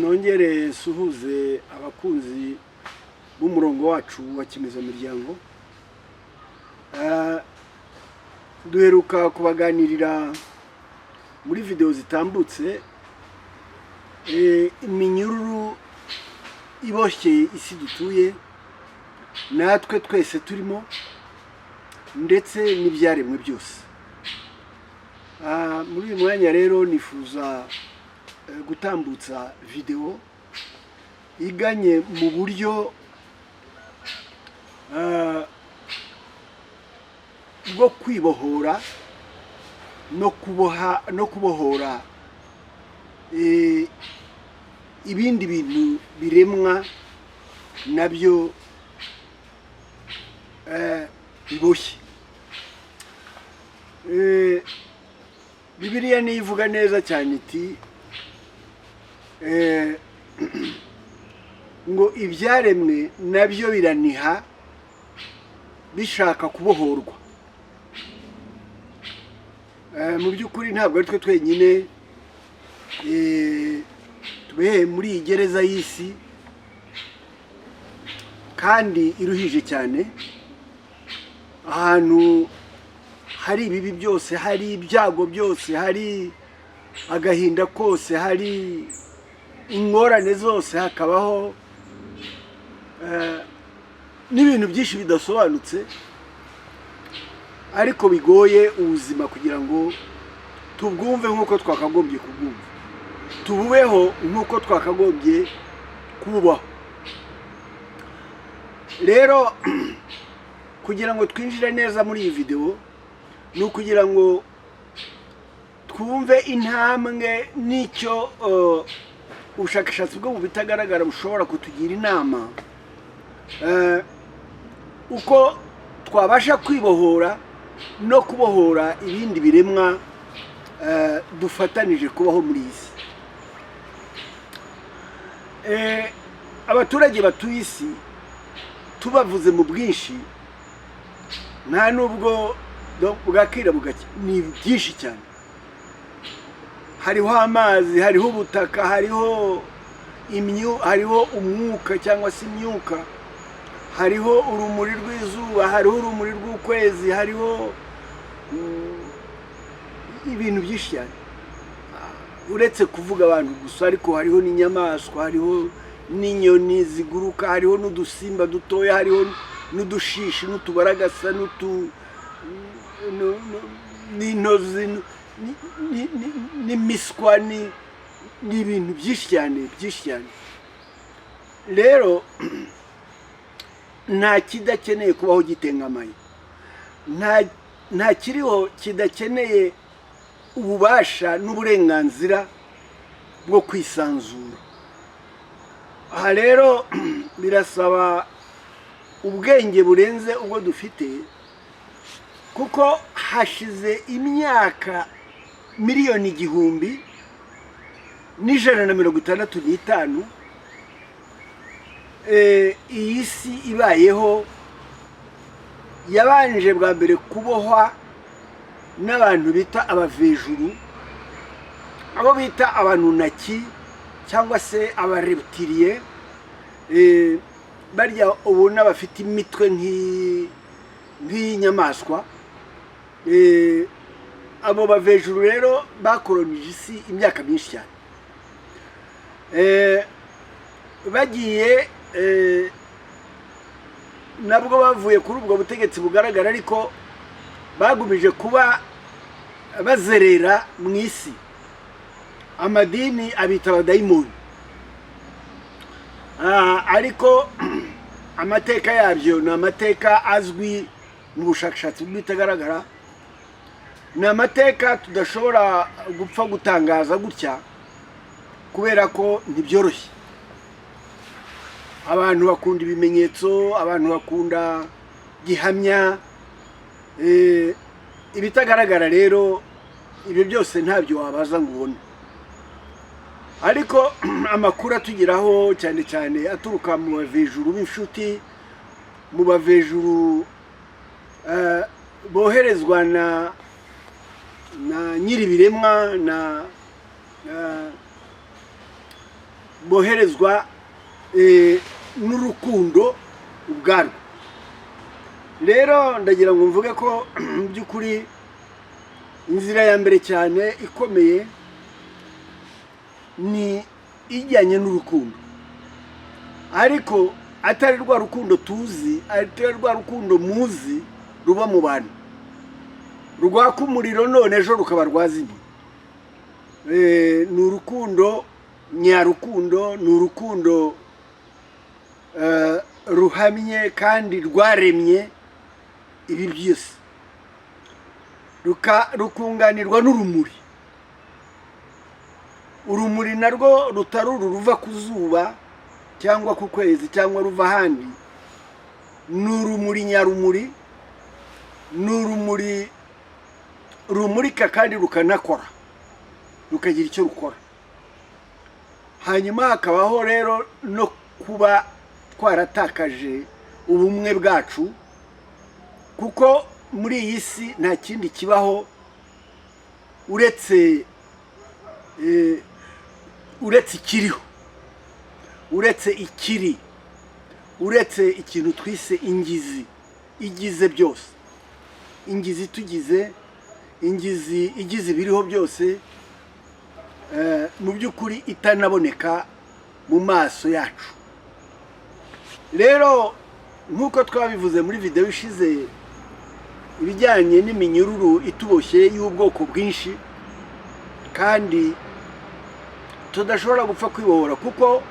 nongere suhuze abakunzi b'umurongo wacu wa Kimeza Miryango. Duheruka kubaganirira muri video zitambutse iminyururu iboshye isi dutuye, natwe twese turimo ndetse n'ibyaremwe byose. Muri uyu mwanya rero nifuza gutambutsa video iganye mu buryo bwo kwibohora no kubohora ibindi bintu biremwa nabyo biboshye. Bibiliya nivuga neza cyane iti ngo ibyaremwe nabyo biraniha bishaka kubohorwa. Mu by'ukuri ntabwo ari twe twenyine tubehe muri iyi gereza y'isi kandi iruhije cyane, ahantu hari ibibi byose, hari ibyago byose, hari agahinda kose, hari ingorane zose, hakabaho n'ibintu byinshi bidasobanutse ariko bigoye ubuzima kugira ngo tubwumve nk'uko twakagombye kubwumva, tububeho nk'uko twakagombye kububaho. Rero kugira ngo twinjire neza muri iyi video ni ukugira ngo twumve intambwe n'icyo ubushakashatsi bwo mu bitagaragara bushobora kutugira inama uko twabasha kwibohora no kubohora ibindi biremwa dufatanije kubaho muri iyi si. Abaturage batuye isi tubavuze mu bwinshi nta nubwo bwakira bugacya, ni byinshi cyane. Hariho amazi, hariho ubutaka, hariho umwuka cyangwa se imyuka, hariho urumuri rw'izuba, hariho urumuri rw'ukwezi, hariho ibintu byinshi cyane. Uretse kuvuga abantu gusa, ariko hariho n'inyamaswa, hariho n'inyoni ziguruka, hariho n'udusimba dutoya, hariho n'udushishi, n'utubaragasa, n'intozi, n'imiswa, n'ibintu byinshi cyane, byinshi cyane. Rero nta kidakeneye kubaho gitengamaye, nta kiriho kidakeneye ububasha n'uburenganzira bwo kwisanzura. Aha rero birasaba ubwenge burenze ubwo dufite, kuko hashize imyaka miliyoni 1,165 iyi si ibayeho. Yabanje bwa mbere kubohwa n'abantu bita abavejuru, abo bita abanunaki cyangwa se abareptiliye, barya ubona bafite imitwe nk'inyamaswa. Abo bavejuru rero bakolonije isi imyaka myinshi cyane. Bagiye nabwo bavuye kuri ubwo butegetsi bugaragara, ariko bagumije kuba bazerera mu isi. Amadini abita abadayimoni, ariko amateka yabyo ni amateka azwi mu bushakashatsi bw'itagaragara, ni amateka tudashobora gupfa gutangaza gutya kubera ko ntibyoroshye. Abantu bakunda ibimenyetso, abantu bakunda gihamya, ibitagaragara. Rero ibyo byose ntabyo wabaza ngo ubone, ariko amakuru atugeraho cyane cyane aturuka mu bavejuru b'inshuti, mu bavejuru boherezwa na nyiri biremwa boherezwa n'urukundo ubwarwo. Rero ndagira ngo mvuge ko mu by'ukuri inzira ya mbere cyane ikomeye ni ijyanye n'urukundo, ariko atari rwa rukundo tuzi, atari rwa rukundo muzi ruba mu bantu rwaka umuriro none ejo rukaba rwazimye. Ni urukundo nyarukundo, ni urukundo ruhamye kandi rwaremye ibi byose, rukunganirwa n'urumuri. Urumuri narwo rutari uru ruva ku zuba cyangwa ku kwezi cyangwa ruva ahandi, ni urumuri nyarumuri, ni urumuri rumurika kandi rukanakora, rukagira icyo rukora. Hanyuma hakabaho rero no kuba twaratakaje ubumwe bwacu, kuko muri iyi si nta kindi kibaho uretse ikiriho, uretse ikiri, uretse ikintu twise ingizi igize byose, ingizi tugize, ingizi igize ibiriho byose, mu by'ukuri itanaboneka mu maso yacu. Rero nk'uko twabivuze muri video ishize, ibijyanye n'iminyururu ituboshye y'ubwoko bwinshi kandi tudashobora gupfa kwibohora, kuko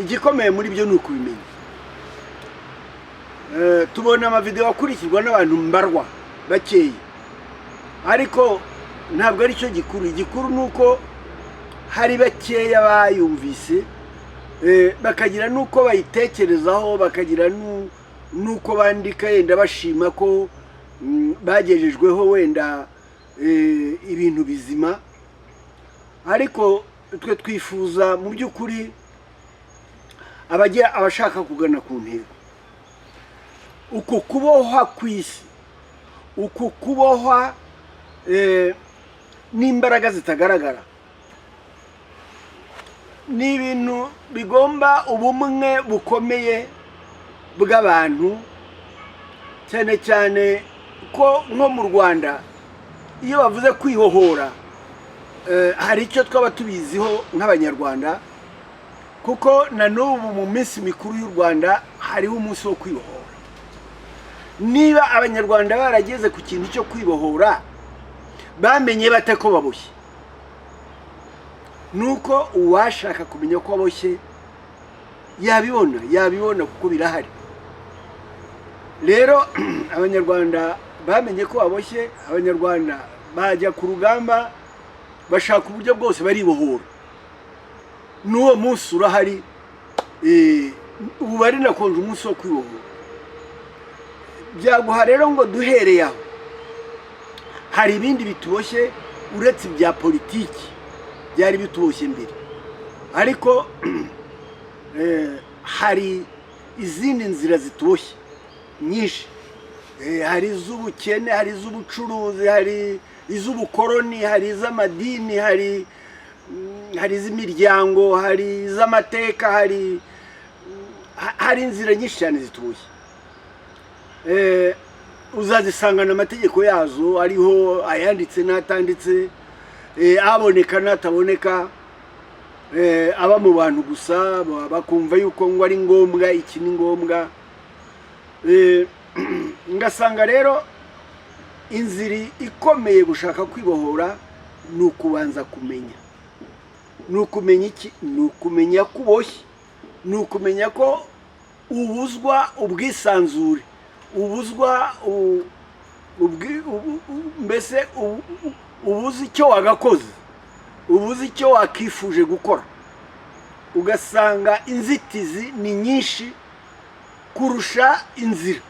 igikomeye muri byo ni ukubimenya. Tubona amavideo akurikirwa n'abantu mbarwa bakeya, ariko ntabwo ari cyo gikuru. Igikuru ni uko hari bakeya bayumvise, bakagira nuko bayitekerezaho, bakagira nuko bandika yenda bashima ko bagejejweho wenda ibintu bizima. Ariko twe twifuza mu by'ukuri abashaka kugana ku ntego, uku kubohwa kw'isi, uku kubohwa n'imbaraga zitagaragara, ni ibintu bigomba ubumwe bukomeye bw'abantu, cyane cyane ko nko mu Rwanda iyo bavuze kwihohora hari icyo twaba tubiziho nk'abanyarwanda, kuko na n'ubu mu minsi mikuru y'u Rwanda hariho umunsi wo kwibohora. Niba abanyarwanda barageze ku kintu cyo kwibohora, bamenye bate ko baboshye? Nuko uwashaka kumenya ko baboshye yabibona kuko birahari. Rero abanyarwanda bamenye ko baboshye, abanyarwanda bajya ku rugamba bashaka uburyo bwose baribohora. N'uwo munsi urahari, ubu bari nakonje umunsi wo kwibohora. Byaguha rero ngo duhereye aho, hari ibindi bituboshye uretse ibya politiki byari bituboshye mbere, ariko hari izindi nzira zituboshye nyinshi. Hari iz'ubukene, hari iz'ubucuruzi, hari iz'ubukoroni, hari iz'amadini, hari iz'imiryango, hari iz'amateka, hari inzira nyinshi cyane zituboshye. Uzazisangana amategeko yazo, ariho ayanditse n'atanditse, aboneka n'ataboneka, aba mu bantu gusa bakumva yuko ngo ari ngombwa, iki ni ngombwa. Ngasanga rero inzira ikomeye gushaka kwibohora ni ukubanza kumenya. Ni ukumenya iki? Ni ukumenya ko uboshye, ni ukumenya ko ubuzwa ubwisanzure, ubuzwa mbese ubuzi icyo wagakoze, ubuzi icyo wakifuje gukora. Ugasanga inzitizi ni nyinshi kurusha inzira,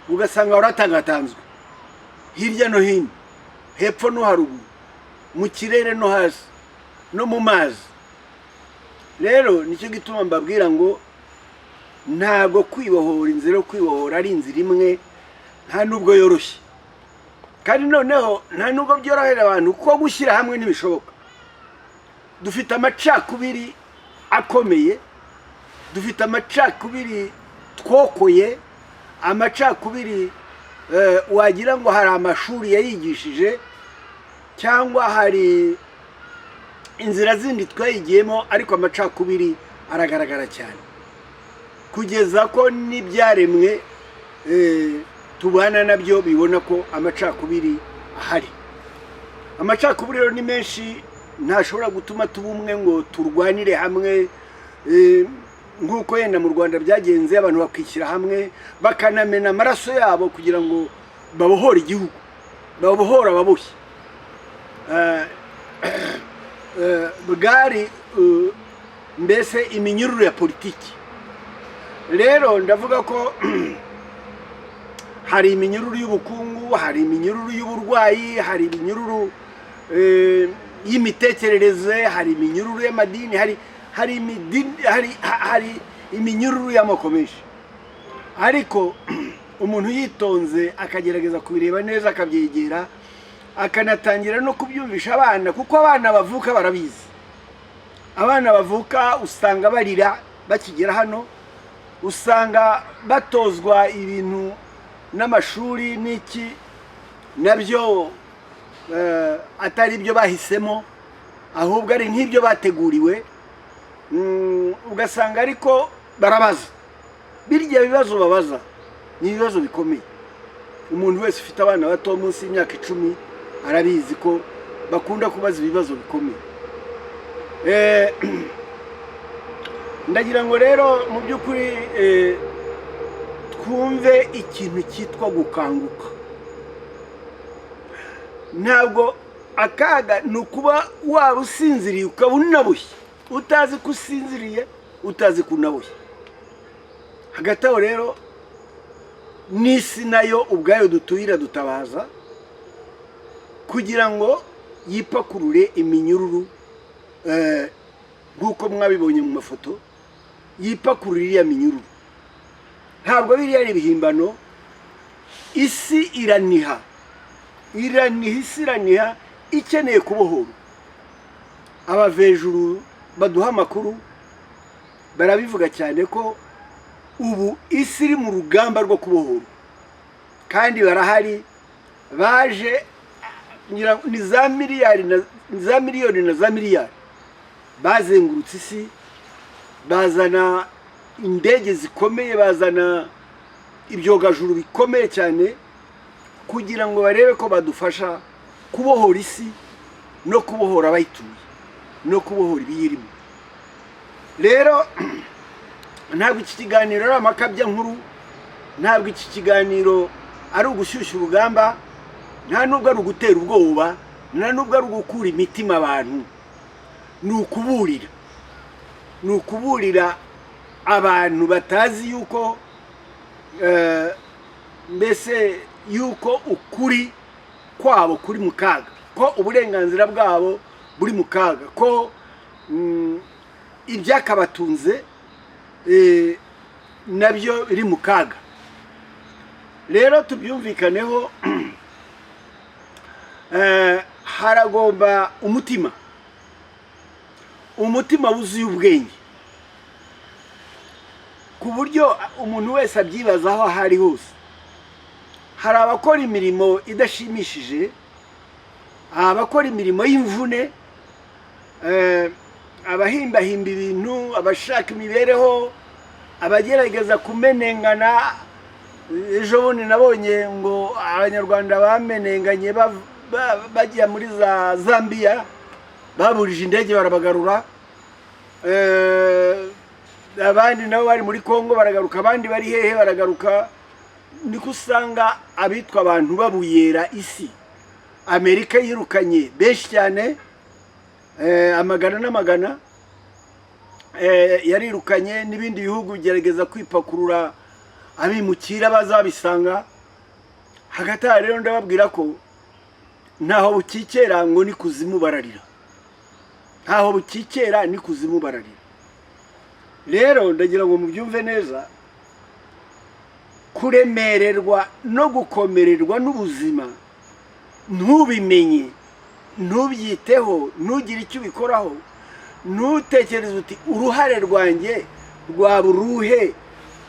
ugasanga waratangatanzwe hirya no hino, hepfo no haruguru, mu kirere no hasi no mu mazi. Rero nicyo gituma mbabwira ngo ntago kwibohora, inzira yo kwibohora ari inzira imwe, nta nubwo yoroshye, kandi noneho nta nubwo byorohera abantu, kuko gushyira hamwe ntibishoboka. dufite amacakubiri akomeye, dufite amacakubiri twokoye, amacakubiri wagira ngo hari amashuri yayigishije cyangwa hari inzira zindi twayigiyemo, ariko amacakubiri aragaragara cyane, kugeza ko n'ibyaremwe tubana nabyo bibona ko amacakubiri ahari. Amacakubiri rero ni menshi, ntashobora gutuma tuba umwe ngo turwanire hamwe nk'uko yenda mu Rwanda byagenze, abantu bakwishyira hamwe bakanamena amaraso yabo kugira ngo babohore igihugu, babohore ababoshye. Bwari mbese iminyururu ya politiki. Rero ndavuga ko hari iminyururu y'ubukungu, hari iminyururu y'uburwayi, hari iminyururu y'imitekerereze, hari iminyururu y'amadini, hari iminyururu y'amoko menshi. Ariko umuntu yitonze akagerageza kubireba neza, akabyegera, akanatangira no kubyumvisha abana, kuko abana bavuka barabizi. Abana bavuka usanga barira bakigera hano, usanga batozwa ibintu n'amashuri n'iki nabyo atari ibyo bahisemo, ahubwo ari nk'ibyo bateguriwe. Ugasanga ariko barabaza, birya bibazo babaza ni ibibazo bikomeye. Umuntu wese ufite abana bato munsi y'imyaka 10 arabizi ko bakunda kubaza ibibazo bikomeye. Ndagira ngo rero mu by'ukuri twumve ikintu cyitwa gukanguka. Ntabwo akaga nukuba waba usinziriye ukaba unabushye, utazi ko usinziriye, utazi ko unabushye. Hagati aho rero n'isi nayo ubwayo dutuyira dutabaza kugira ngo yipakurure iminyururu, nk'uko mwabibonye mu mafoto, yipakurure iriya minyururu. Ntabwo biriya ari ibihimbano, isi iraniha, isi iraniha ikeneye kubohora. Abavejuru baduha amakuru barabivuga cyane ko ubu isi iri mu rugamba rwo kubohora, kandi barahari, baje ni za miliyoni na za miliyari, bazengurutse isi, bazana indege zikomeye, bazana ibyogajuru bikomeye cyane kugira ngo barebe ko badufasha kubohora isi no kubohora abayituye no kubohora ibiyirimo. Rero ntabwo iki kiganiro ari amakabya nkuru, ntabwo iki kiganiro ari ugushyushya urugamba, nta nubwo ari ugutera ubwoba, nta nubwo ari ugukura imitima abantu. Ni ukuburira abantu batazi yuko mbese yuko ukuri kwabo kuri mu kaga, ko uburenganzira bwabo buri mu kaga, ko ibyakabatunze nabyo biri mu kaga. Rero tubyumvikaneho, haragomba umutima wuzuye ubwenge, ku buryo umuntu wese abyibazaho aho ari hose. Hari abakora imirimo idashimishije, abakora imirimo y'imvune, abahimbahimba ibintu, abashaka imibereho, abagerageza kumenengana. Ejo bundi nabonye ngo abanyarwanda bamenenganye bajya muri za Zambia, baburije indege barabagarura. Abandi nabo bari muri Kongo baragaruka, abandi bari hehe baragaruka. Niko usanga abitwa abantu babuyera isi. Amerika yirukanye benshi cyane, amagana n'amagana, yarirukanye n'ibindi bihugu gerageza kwipakurura abimukira bazabisanga. Hagati aho rero ndababwira ko ntaho bukikera ngo ni kuzimu bararira, ntaho bukikera ni kuzimu bararira. Rero ndagira ngo mubyumve neza, kuremererwa no gukomererwa n'ubuzima ntubimenye, ntubyiteho, ntugire icyo ubikoraho, ntutekereze uti uruhare rwanjye rwaba uruhe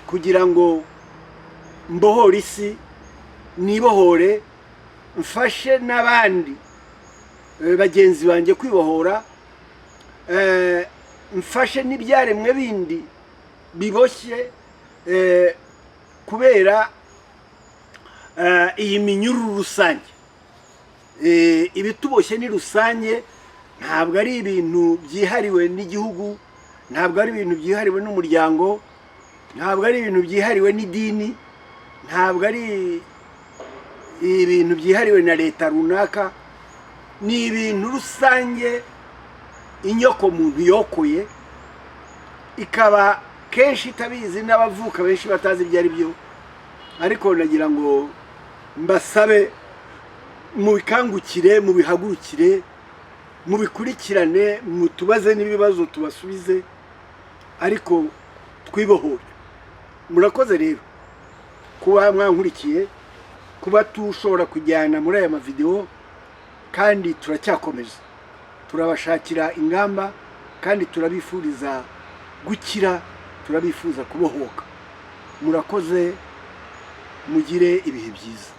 kugira ngo mbohore isi, nibohore, mfashe n'abandi bagenzi banjye kwibohora, mfashe n'ibyaremwe bindi biboshye kubera iyi minyururu rusange. Ibituboshye ni rusange, ntabwo ari ibintu byihariwe n'igihugu, ntabwo ari ibintu byihariwe n'umuryango, ntabwo ari ibintu byihariwe n'idini, ntabwo ari ibintu byihariwe na leta runaka, ni ibintu rusange inyoko muntu yokoye, ikaba kenshi itabizi, n'abavuka benshi batazi ibyo ari byo. Ariko nagira ngo mbasabe mubikangukire, mubihagurukire, mubikurikirane, mutubaze n'ibibazo tubasubize, ariko twibohore. Murakoze rero kuba mwankurikiye, kuba tushobora kujyana muri aya mavideo, kandi turacyakomeza, turabashakira ingamba, kandi turabifuriza gukira, turabifuza kubohoka. Murakoze, mugire ibihe byiza.